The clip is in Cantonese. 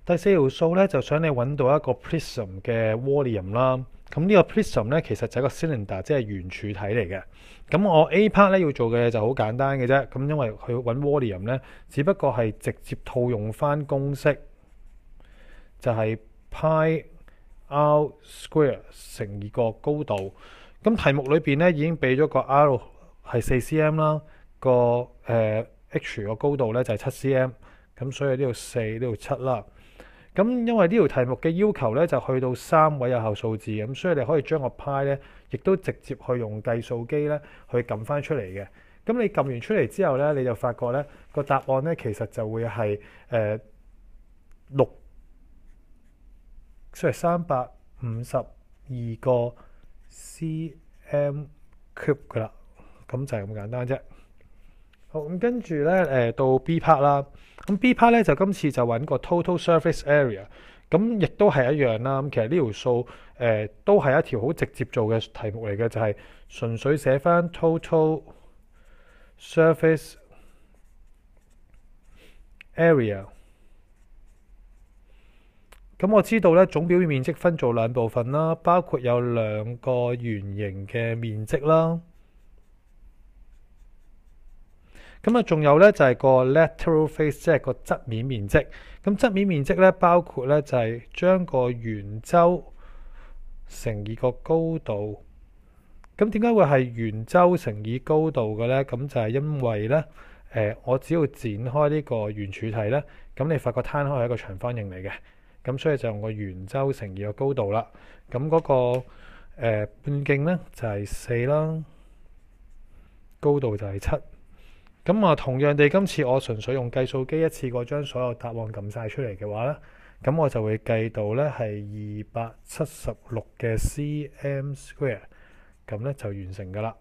第四條數咧就想你揾到一個 prism 嘅 volume 啦。咁呢個 prism 咧其實就係一個 cylinder，即係圓柱體嚟嘅。咁我 A part 咧要做嘅就好簡單嘅啫。咁因為佢揾 volume 咧，只不過係直接套用翻公式，就係 pi r square 乘以個高度。咁題目裏邊咧已經俾咗個 r 係4cm 啦，個h 個高度咧就係7cm。咁所以呢度4，呢度7啦。咁因為呢條題目嘅要求咧就去到3位有效數字，咁所以你可以將個派咧，亦都直接去用計數機咧去撳翻出嚟嘅。咁你撳完出嚟之後咧，你就發覺咧個答案咧其實就會係6，即係352個 cm cube 噶啦。咁就係咁簡單啫。好，咁跟住咧到 B part 啦。咁 B part 咧就今次就揾個 total surface area，咁亦都係一樣啦。咁其實呢條數都係一條好直接做嘅題目嚟嘅，就係純粹寫翻 total surface area。咁我知道咧總表面面積分做兩部分啦，包括有兩個圓形嘅面積啦。咁啊，仲有咧就係個 lateral face， 即係個側面面積。咁側面面積咧包括咧就係將個圓周乘以個高度。咁點解會係圓周乘以高度嘅咧？咁就係因為咧我只要展開呢個圓柱體咧，咁你發覺攤開係一個長方形嚟嘅。咁所以就用個圓周乘以個高度啦。咁嗰個半徑咧就係4啦，高度就係7。咁啊，同樣地，今次我純粹用計數機一次過將所有答案撳晒出嚟嘅話咧，咁我就會計到咧係276嘅 cm square，咁咧就完成噶啦。